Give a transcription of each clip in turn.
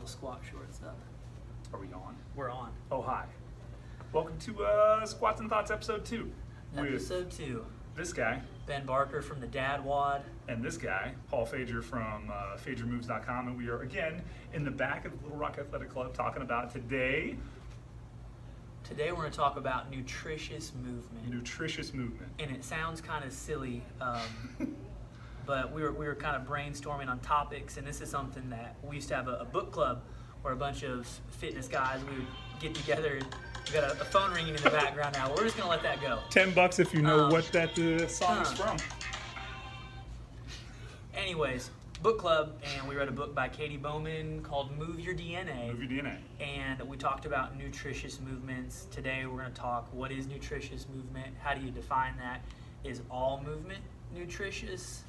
the squat shorts up. Are we on? We're on. Oh, hi. Welcome to Squats and Thoughts episode 2. Episode 2. This guy. Ben Barker from the Dad Wad. And this guy, Paul Fager from FagerMoves.com. And we are again in the back of the Little Rock Athletic Club talking about today. Today we're going to talk about nutritious movement. Nutritious movement. And it sounds kind of silly, but we were kind of brainstorming on topics, and this is something that we used to have a book club where a bunch of fitness guys, we would get together. We got a phone ringing in the background now. We're just going to let that go. $10 if you know what that song is from. Anyways, book club, and we read a book by Katie Bowman called Move Your DNA. Move Your DNA. And we talked about nutritious movements. Today we're going to talk what is nutritious movement, how do you define that, is all movement nutritious,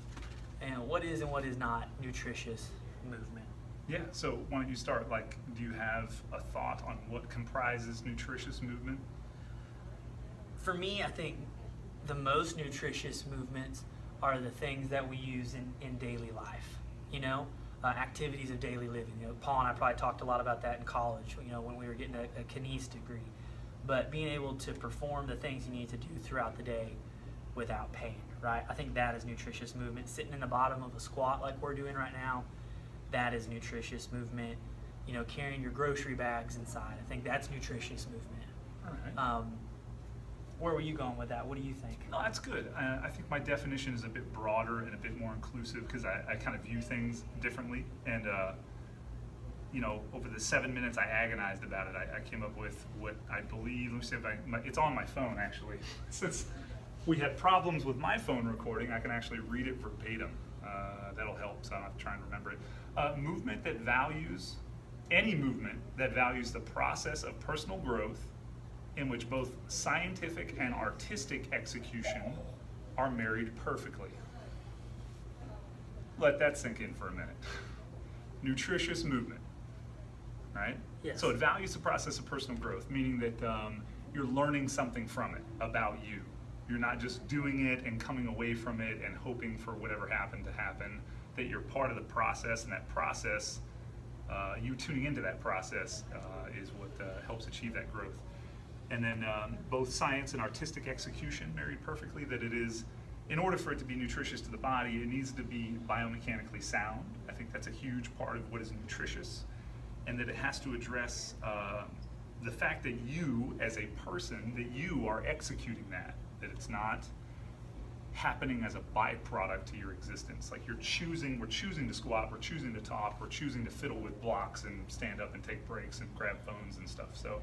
and what is and what is not nutritious movement. Yeah, so why don't you start, do you have a thought on what comprises nutritious movement? For me, I think the most nutritious movements are the things that we use in daily life, activities of daily living. Paul and I probably talked a lot about that in college, when we were getting a kines degree. But being able to perform the things you need to do throughout the day without pain, right? I think that is nutritious movement. Sitting in the bottom of a squat like we're doing right now, that is nutritious movement. Carrying your grocery bags inside, I think that's nutritious movement. All right. Where were you going with that? What do you think? No, that's good. I think my definition is a bit broader and a bit more inclusive because I kind of view things differently. And, over the 7 minutes I agonized about it, I came up with what I believe, let me see if it's on my phone actually. Since we had problems with my phone recording, I can actually read it verbatim. That'll help, so I don't have to try and remember it. Any movement that values the process of personal growth in which both scientific and artistic execution are married perfectly. Let that sink in for a minute. Nutritious movement, right? Yes. So it values the process of personal growth, meaning that you're learning something from it about you. You're not just doing it and coming away from it and hoping for whatever happened to happen, that you're part of the process, and that process, you tuning into that process is what helps achieve that growth. And then both science and artistic execution married perfectly, that it is, in order for it to be nutritious to the body, it needs to be biomechanically sound. I think that's a huge part of what is nutritious, and that it has to address the fact that you, as a person, that you are executing that it's not happening as a byproduct to your existence. Like we're choosing to squat, we're choosing to talk, we're choosing to fiddle with blocks and stand up and take breaks and grab phones and stuff. So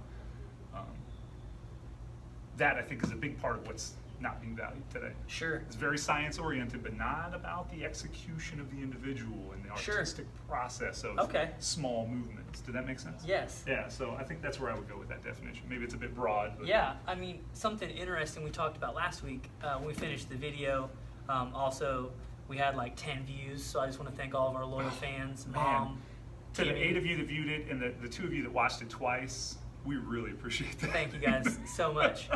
that I think is a big part of what's not being valued today. Sure. It's very science oriented, but not about the execution of the individual and the artistic process of small movements. Did that make sense? Yes. Yeah, so I think that's where I would go with that definition. Maybe it's a bit broad. But yeah, I mean, something interesting we talked about last week when we finished the video. Also, we had 10 views, so I just want to thank all of our loyal fans. Mom, to the 8 of you that viewed it and the 2 of you that watched it twice, we really appreciate that. Thank you guys so much.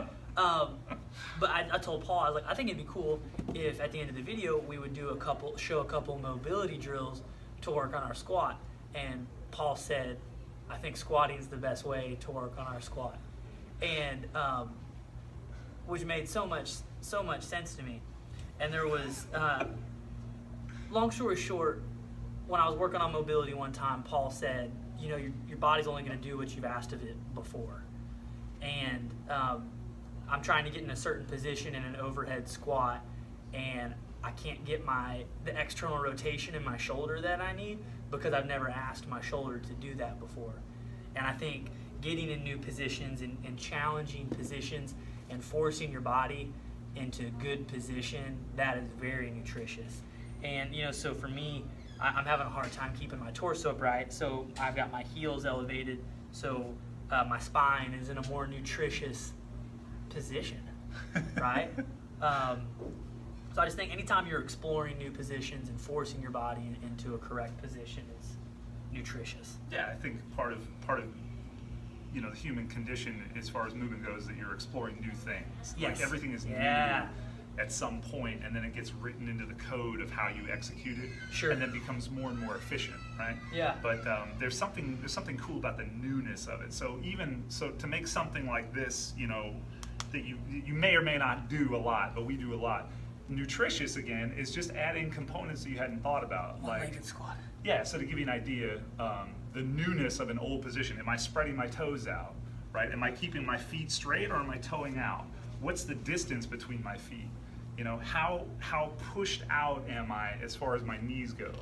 But I told Paul, I was like, I think it'd be cool if at the end of the video we would do show a couple mobility drills to work on our squat. And Paul said, I think squatting is the best way to work on our squat. And which made so much sense to me. And there was, long story short, when I was working on mobility one time, Paul said, your body's only going to do what you've asked of it before. And I'm trying to get in a certain position in an overhead squat, and I can't get the external rotation in my shoulder that I need because I've never asked my shoulder to do that before. And I think getting in new positions and challenging positions and forcing your body into good position, that is very nutritious. And so for me, I'm having a hard time keeping my torso upright, so I've got my heels elevated, so my spine is in a more nutritious position, right? So I just think anytime you're exploring new positions and forcing your body into a correct position is nutritious. Yeah, I think part of the human condition as far as movement goes, that you're exploring new things. Yes. Like everything is new. at some point, and then it gets written into the code of how you execute it, Sure. and then becomes more and more efficient, right? Yeah. But there's something cool about the newness of it. So to make something like this, you know, that you may or may not do a lot, but we do a lot. Nutritious, again, is just adding components that you hadn't thought about, One-legged squat. Yeah, so to give you an idea, the newness of an old position. Am I spreading my toes out, right? Am I keeping my feet straight or am I toeing out? What's the distance between my feet? You know, how pushed out am I as far as my knees go?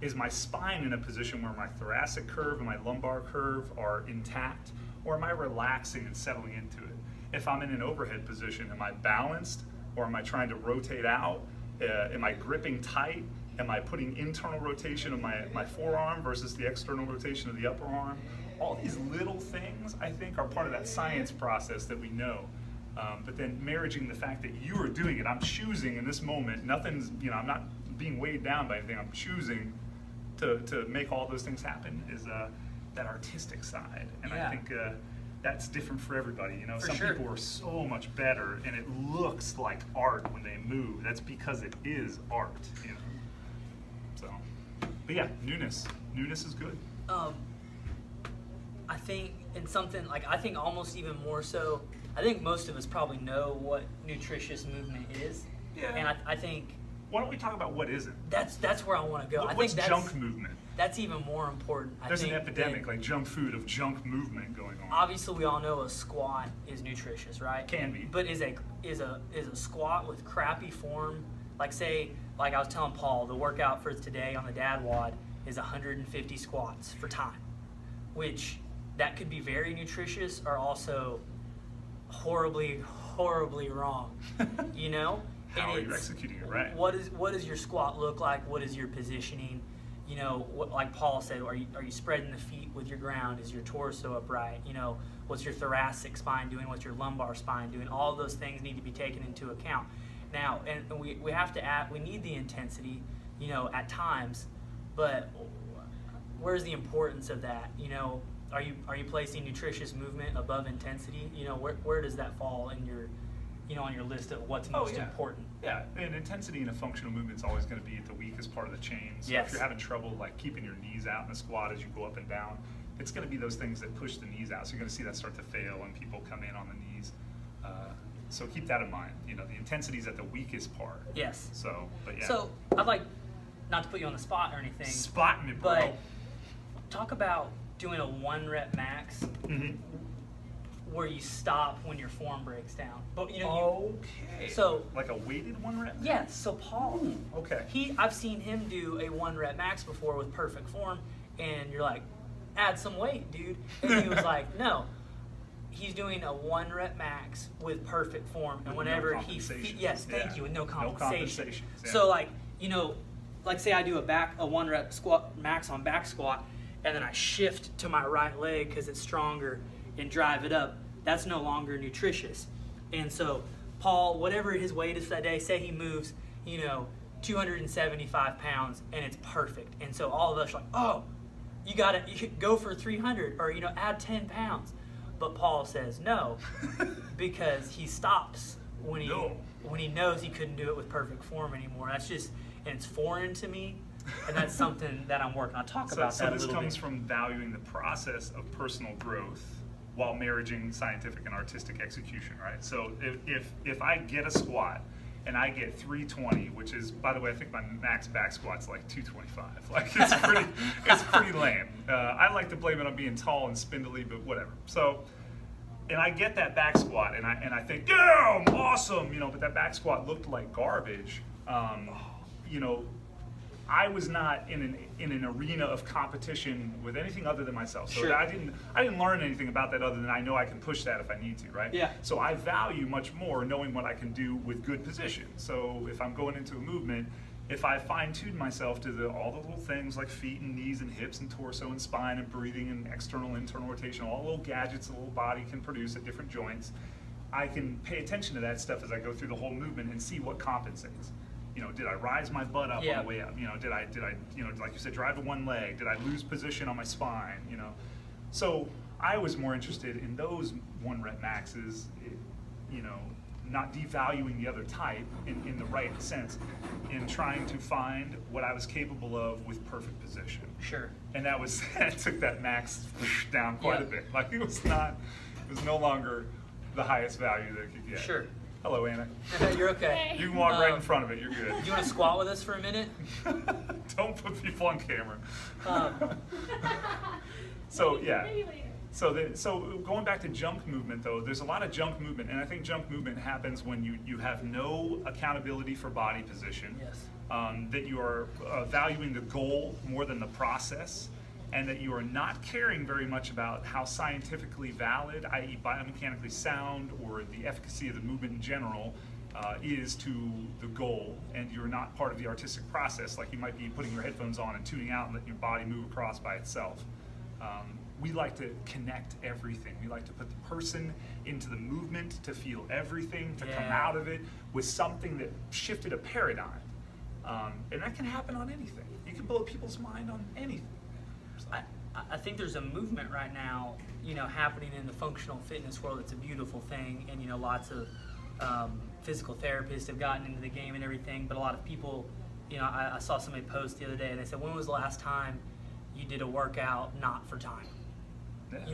Is my spine in a position where my thoracic curve and my lumbar curve are intact, or am I relaxing and settling into it? If I'm in an overhead position, am I balanced, or am I trying to rotate out? Am I gripping tight? Am I putting internal rotation of my forearm versus the external rotation of the upper arm? All these little things, I think, are part of that science process that we know. But then marrying the fact that you are doing it, I'm choosing in this moment, nothing's, you know, I'm not being weighed down by anything, I'm choosing to make all those things happen, is that artistic side. And Yeah. I think that's different for everybody. You know, For some sure. people are so much better and it looks like art when they move. That's because it is art, you know. So, but yeah, newness is good. I think in something like, I think almost even more so, I think most of us probably know what nutritious movement is. Yeah. And I think Why don't we talk about what isn't? that's where I want to go. I What's think junk movement? that's even more important. There's I an think epidemic, than- like junk food, of junk movement going on. obviously we all know a squat is nutritious, right? Can be. But is a squat with crappy form, like I was telling Paul, the workout for today on the dad wad is 150 squats for time, which that could be very nutritious or also horribly wrong, you know? How And are you it's- executing it right? What does your squat look like? What is your positioning? You know, like Paul said, are you spreading the feet with your ground? Is your torso upright? You know, what's your thoracic spine doing? What's your lumbar spine doing? All of those things need to be taken into account. Now, and we have to add, we need the intensity, you know, at times, but where's the importance of that? You know, are you placing nutritious movement above intensity? You know, where does that fall in your, you know, on your list of what's most important? Yeah, and intensity in a functional movement is always going to be at the weakest part of the chain. So Yes. if you're having trouble like keeping your knees out in a squat as you go up and down, it's going to be those things that push the knees out. So you're going to see that start to fail when people come in on the knees. So keep that in mind. You know, the intensity is at the weakest part. Yes. So, but yeah. So I'd like, not to put you on the spot or anything, Spot me, bro. but talk about doing a 1 rep max Mhm. where you stop when your form breaks down. But you know, Okay. so like a weighted 1 rep? yes. So Paul, Ooh, okay. I've seen him do a 1 rep max before with perfect form, and you're like, add some weight, dude. And he was like, no. He's doing a 1 rep max with perfect form, and With whenever no he compensation. yes, thank Yeah. you, with no No compensation. compensations, yeah. So like, you know, like say I do a 1 rep squat max on back squat, and then I shift to my right leg because it's stronger and drive it up. That's no longer nutritious. And so Paul, whatever his weight is that day, say he moves, you know, 275 pounds, and it's perfect. And so all of us are like, oh, you should go for 300, or, you know, add 10 pounds. But Paul says no, because he stops when he knows he couldn't do it with perfect form anymore. That's just, and it's foreign to me, and that's something that I'm working on. Talk about So that a this little comes bit. from valuing the process of personal growth while marrying scientific and artistic execution, right? So if I get a squat and I get 320, which is, by the way, I think my max back squat's like 225. Like it's pretty lame. I like to blame it on being tall and spindly, but whatever. So, and I get that back squat, and I think, yeah, I'm awesome, you know. But that back squat looked like garbage. You know, I was not in an arena of competition with anything other than myself. So Sure. I didn't learn anything about that other than I know I can push that if I need to, right? Yeah. So I value much more knowing what I can do with good position. So if I'm going into a movement, if I fine-tune myself to all the little things like feet and knees and hips and torso and spine and breathing and external, internal rotation, all the little gadgets the little body can produce at different joints, I can pay attention to that stuff as I go through the whole movement and see what compensates. You know, did I rise my butt up Yeah. on the way up? You know, did I, you know, like you said, drive to one leg? Did I lose position on my spine? You know, so I was more interested in those 1 rep maxes, you know, not devaluing the other type in the right sense, in trying to find what I was capable of with perfect position. Sure. And that was, it took that max down quite a bit. Like it was no longer the highest value that it could get. Sure. Hello, Anna. You're okay. You can walk right in front of it, you're good. Do you want to squat with us for a minute? Don't put people on camera. Um, So yeah. So going back to junk movement though, there's a lot of junk movement, and I think junk movement happens when you have no accountability for body position. Yes. That you are valuing the goal more than the process, and that you are not caring very much about how scientifically valid, i.e. biomechanically sound, or the efficacy of the movement in general is to the goal, and you're not part of the artistic process, like you might be putting your headphones on and tuning out and letting your body move across by itself. We like to connect everything. We like to put the person into the movement, to feel everything, to come out of it with something that shifted a paradigm. And that can happen on anything. You can blow people's mind on anything. I think there's a movement right now, happening in the functional fitness world. It's a beautiful thing, and lots of physical therapists have gotten into the game and everything. But a lot of people, I saw somebody post the other day, and they said, "When was the last time you did a workout not for time?"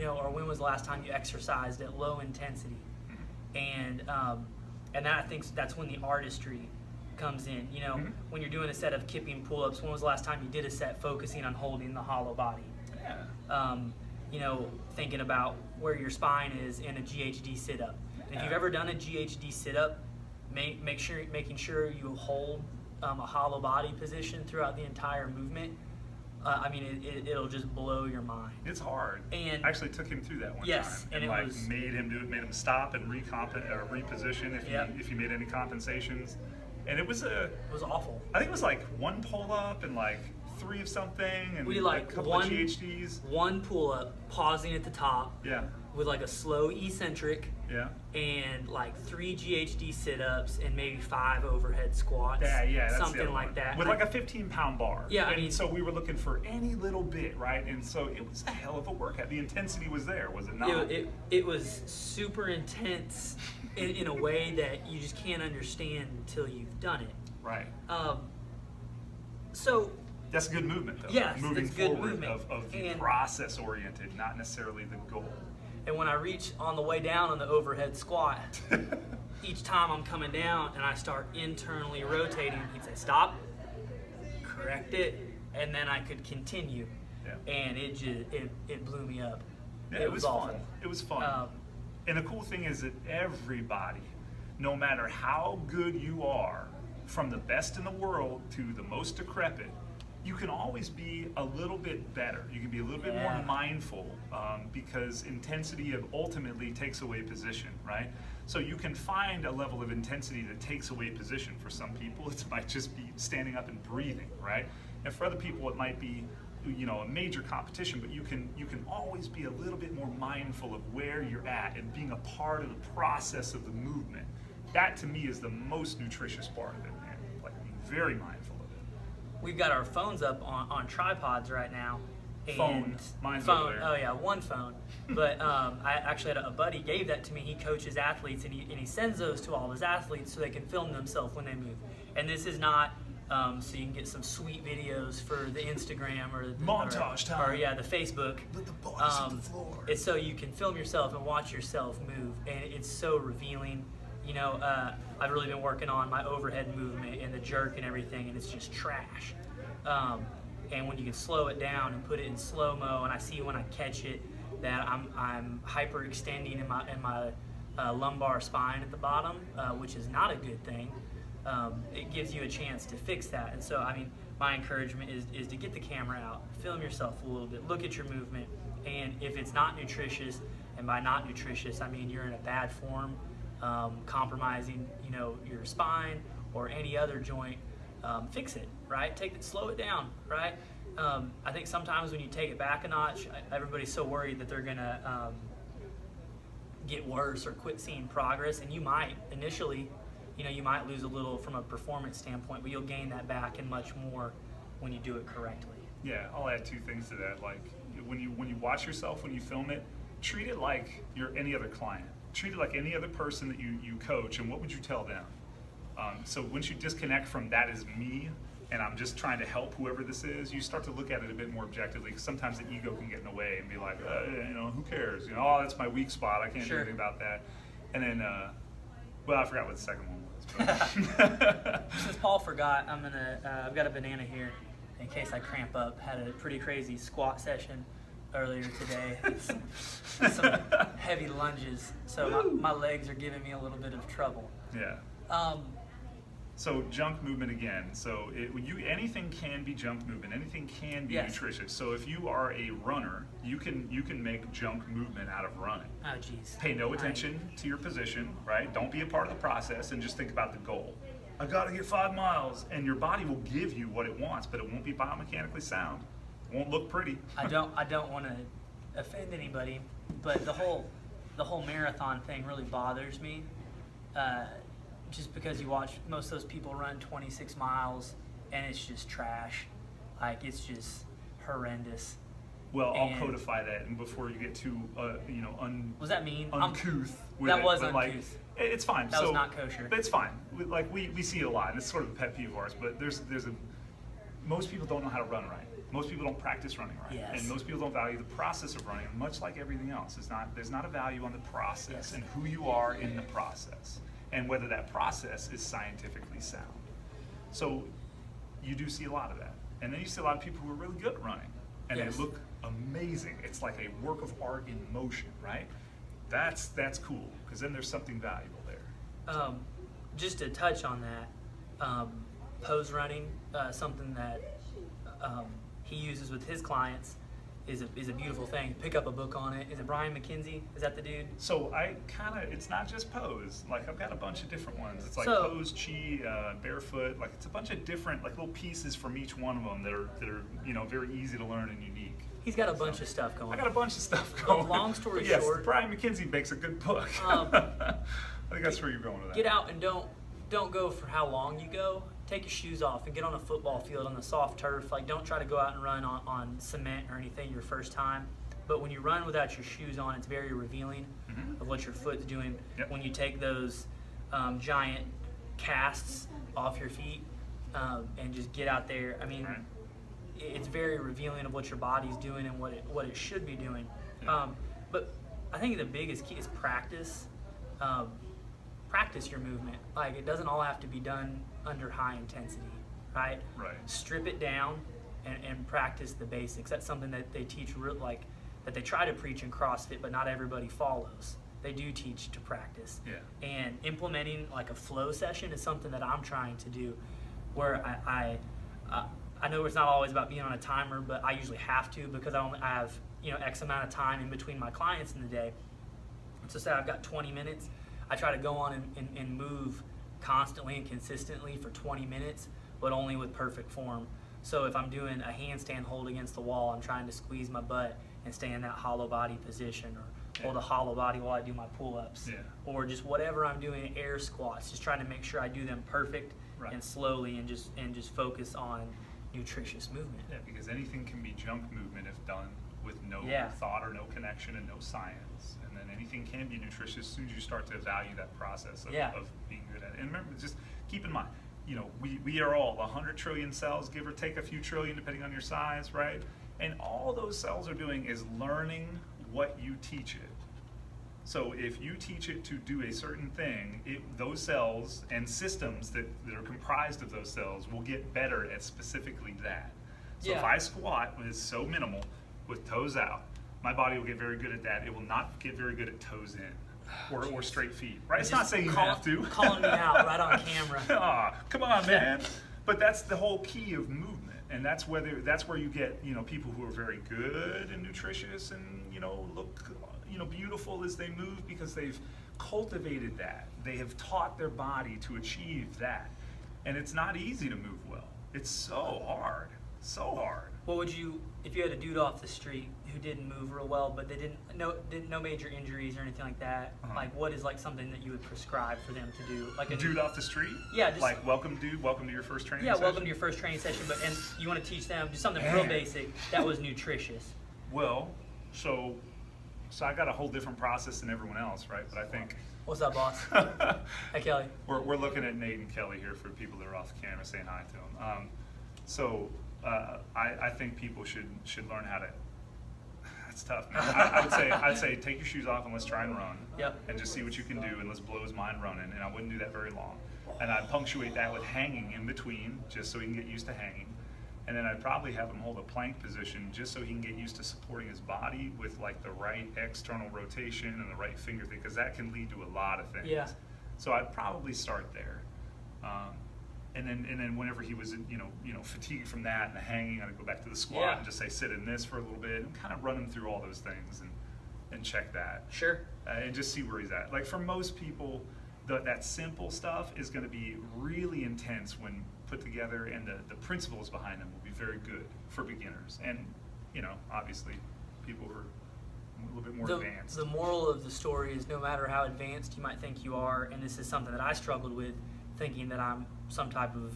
Or when was the last time you exercised at low intensity? And that, I think that's when the artistry comes in. When you're doing a set of kipping pull-ups, when was the last time you did a set focusing on holding the hollow body? Thinking about where your spine is in a GHD sit-up. And if you've ever done a GHD sit-up, making sure you hold a hollow body position throughout the entire movement. It'll just blow your mind. It's hard. And I actually took him through that one time, and made him stop and reposition if he made any compensations, and it was awful. I think it was like one pull up and like 3 of something, and we did like a couple one of GHDs. One pull up, pausing at the top. Yeah. With like a slow eccentric. Yeah. And like 3 GHD sit-ups and maybe 5 overhead squats. That's something like that. With like a 15-pound bar. Yeah, and so we were looking for any little bit, right? And so it was a hell of a workout. The intensity was there, was it not? It was super intense in a way that you just can't understand until you've done it. Right. So. That's good movement, though. Yes, moving it's good forward movement. of the process-oriented, not necessarily the goal. And when I reach on the way down on the overhead squat, each time I'm coming down and I start internally rotating, he'd say, "Stop," correct it, and then I could continue. Yeah. And it blew me up. Yeah, it was awful. Fun. It was fun. And the cool thing is that everybody, no matter how good you are, from the best in the world to the most decrepit, you can always be a little bit better. You can be a little bit more mindful, because intensity ultimately takes away position, right? So you can find a level of intensity that takes away position. For some people, it might just be standing up and breathing, right? And for other people, it might be, a major competition. But you can always be a little bit more mindful of where you're at and being a part of the process of the movement. That to me is the most nutritious part of it, man. Like being very mindful. We've got our phones up on tripods right now. Mine's phone. over there. Oh yeah, one phone. But I actually had a buddy gave that to me. He coaches athletes, and he sends those to all of his athletes so they can film themselves when they move. And this is not so you can get some sweet videos for the Instagram or montage time. Or the Facebook. Let the bodies hit the floor. It's so you can film yourself and watch yourself move, and it's so revealing. I've really been working on my overhead movement and the jerk and everything, and it's just trash. And when you can slow it down and put it in slow-mo, and I see when I catch it that I'm hyperextending in my lumbar spine at the bottom, which is not a good thing. It gives you a chance to fix that. And so, my encouragement is to get the camera out, film yourself a little bit, look at your movement, and if it's not nutritious, and by not nutritious, I mean you're in a bad form, compromising, your spine or any other joint, fix it, right? Slow it down, right? I think sometimes when you take it back a notch, everybody's so worried that they're gonna get worse or quit seeing progress, and you might initially, you might lose a little from a performance standpoint, but you'll gain that back and much more when you do it correctly. Yeah, I'll add 2 things to that. Like when you watch yourself, when you film it, treat it like you're any other client. treat it like any other person that you coach, and what would you tell them? So once you disconnect from that is me, and I'm just trying to help whoever this is, you start to look at it a bit more objectively, because sometimes the ego can get in the way and be like, who cares? Oh, that's my weak spot. I can't do anything about that. And then, I forgot what the second one was. Since Paul forgot, I've got a banana here in case I cramp up. Had a pretty crazy squat session earlier today. Some heavy lunges, so my legs are giving me a little bit of trouble. Yeah. So junk movement again. So anything can be junk movement. Anything can be nutritious. So if you are a runner, you can make junk movement out of running. Oh, geez. Pay no attention to your position, right? Don't be a part of the process, and just think about the goal. I got to get 5 miles, and your body will give you what it wants, but it won't be biomechanically sound. It won't look pretty. I don't want to offend anybody, but the whole marathon thing really bothers me. Just because you watch most of those people run 26 miles and it's just trash. Like, it's just horrendous. Well, I'll codify that, and before you get too, was that mean? Uncouth. That was uncouth. It's fine. That was not kosher. But it's fine. We see it a lot, and it's sort of a pet peeve of ours. But most people don't know how to run right. Most people don't practice running right, yes. And most people don't value the process of running. Much like everything else, there's not a value on the process and who you are in the process, and whether that process is scientifically sound. So you do see a lot of that. And then you see a lot of people who are really good at running, and they look amazing. It's like a work of art in motion, right? That's cool, because then there's something valuable there. Just to touch on that, pose running, something that he uses with his clients, is a beautiful thing. Pick up a book on it. Is it Brian McKenzie? Is that the dude? So it's not just pose. Like, I've got a bunch of different ones. It's like pose, chi, barefoot. Like, it's a bunch of different little pieces from each one of them that are very easy to learn and unique. He's got a bunch of stuff going. I got a bunch of stuff going. Long story yes, short, Brian McKenzie makes a good book. I think that's where you're going with that. Get out and don't go for how long you go. Take your shoes off and get on a football field on the soft turf. Like, don't try to go out and run on cement or anything your first time. But when you run without your shoes on, it's very revealing of what your foot's doing. Yep. When you take those giant casts off your feet and just get out there, I mean, it's very revealing of what your body's doing and what it should be doing. Yeah. But I think the biggest key is practice. Practice your movement. Like, it doesn't all have to be done under high intensity, right? Right. Strip it down and practice the basics. That's something that they teach, that they try to preach in CrossFit, but not everybody follows. They do teach to practice. Yeah. And implementing like a flow session is something that I'm trying to do, where I know it's not always about being on a timer, but I usually have to, because I have X amount of time in between my clients in the day. So say I've got 20 minutes, I try to go on and move constantly and consistently for 20 minutes, but only with perfect form. So if I'm doing a handstand hold against the wall, I'm trying to squeeze my butt and stay in that hollow body position, or hold a hollow body while I do my pull-ups, or just whatever I'm doing, air squats, just trying to make sure I do them perfect and slowly, and just focus on nutritious movement. Yeah, because anything can be junk movement if done with no thought or no connection and no science. And then anything can be nutritious as soon as you start to value that process of being good at it. And remember, just keep in mind, we are all 100 trillion cells, give or take a few trillion depending on your size, right? And all those cells are doing is learning what you teach it. So if you teach it to do a certain thing, those cells and systems that are comprised of those cells will get better at specifically that. So if I squat with so minimal, with toes out, my body will get very good at that. It will not get very good at toes in or straight feet, right? It's not saying you have to. Calling me out right on camera. Come on, man. But that's the whole key of movement, and that's where you get people who are very good and nutritious and look beautiful as they move, because they've cultivated that. They have taught their body to achieve that, and it's not easy to move well. It's so hard. What would you, if you had a dude off the street who didn't move real well, but they didn't no major injuries or anything like that? Like, what is something that you would prescribe for them to do? Like a dude off the street? Yeah, just like welcome to your first training session. Yeah, welcome to your first training session. And you want to teach them just something real basic that was nutritious. Well, so So I got a whole different process than everyone else, right? But I think What's up, boss? Hey, Kelly. we're looking at Nate and Kelly here for people that are off the camera saying hi to them. I think people should learn how to. That's tough, man. I'd say take your shoes off and let's try and run. Yep. And just see what you can do, and let's blow his mind running. And I wouldn't do that very long. And I'd punctuate that with hanging in between, just so he can get used to hanging. And then I'd probably have him hold a plank position just so he can get used to supporting his body with like the right external rotation and the right finger thing, because that can lead to a lot of things. Yeah. So I'd probably start there. And then whenever he was fatigued from that and the hanging, I'd go back to the squat and just say sit in this for a little bit and kind of run him through all those things and check that. Sure. And just see where he's at. Like for most people, that simple stuff is going to be really intense when put together, and the principles behind them will be very good for beginners. And obviously, people who are a little bit more advanced. The moral of the story is no matter how advanced you might think you are, and this is something that I struggled with, thinking that I'm some type of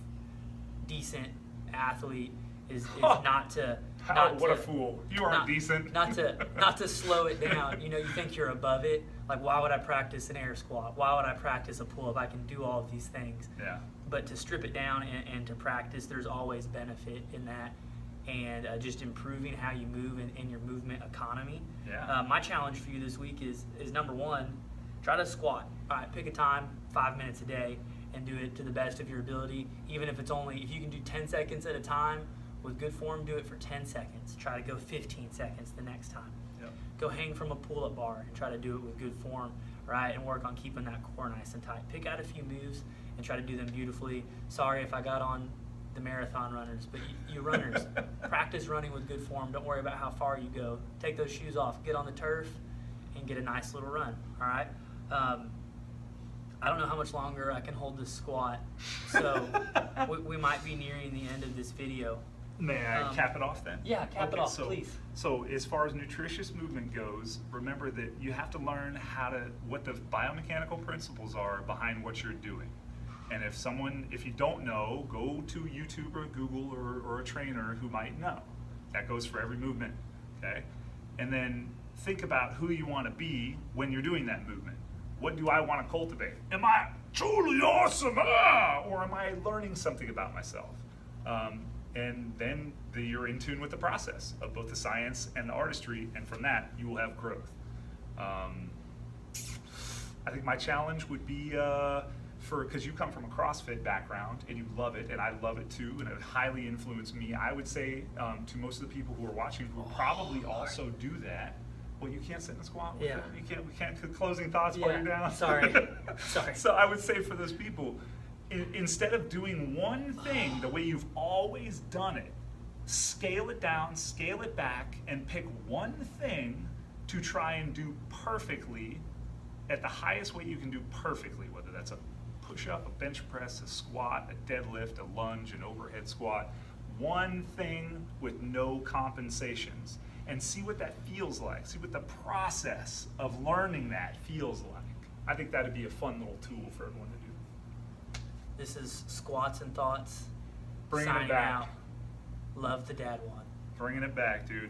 decent athlete, is not to. What a fool! You aren't decent. Not to slow it down. You think you're above it. Like, why would I practice an air squat? Why would I practice a pull-up? I can do all of these things. Yeah. But to strip it down and to practice, there's always benefit in that, and just improving how you move and your movement economy. Yeah. My challenge for you this week is number one, try to squat. All right, pick a time, 5 minutes a day, and do it to the best of your ability. Even if if you can do 10 seconds at a time with good form, do it for 10 seconds. Try to go 15 seconds the next time. Yep. Go hang from a pull-up bar and try to do it with good form, right? And work on keeping that core nice and tight. Pick out a few moves and try to do them beautifully. Sorry if I got on the marathon runners, but you runners, practice running with good form. Don't worry about how far you go. Take those shoes off, get on the turf, and get a nice little run, all right? I don't know how much longer I can hold this squat, so we might be nearing the end of this video. May I cap it off then? Yeah, cap it off, please. So as far as nutritious movement goes, remember that you have to learn what the biomechanical principles are behind what you're doing. And if you don't know, go to YouTube or Google or a trainer who might know. That goes for every movement, okay? And then think about who you want to be when you're doing that movement. What do I want to cultivate? Am I truly awesome? Or am I learning something about myself? And then you're in tune with the process of both the science and the artistry, and from that, you will have growth. I think my challenge would be because you come from a CrossFit background and you love it, and I love it too, and it highly influenced me. I would say to most of the people who are watching who probably also do that, well, you can't sit in a squat with it. We can't closing thoughts while you're down. Sorry. So I would say for those people, instead of doing one thing the way you've always done it, scale it down, scale it back, and pick one thing to try and do perfectly at the highest way you can do perfectly, whether that's a push-up, a bench press, a squat, a deadlift, a lunge, an overhead squat. One thing with no compensations, and see what that feels like. See what the process of learning that feels like. I think that'd be a fun little tool for everyone to do. This is Squats and Thoughts. Bringing it Signing back. out. Love the dad one. Bringing it back, dude.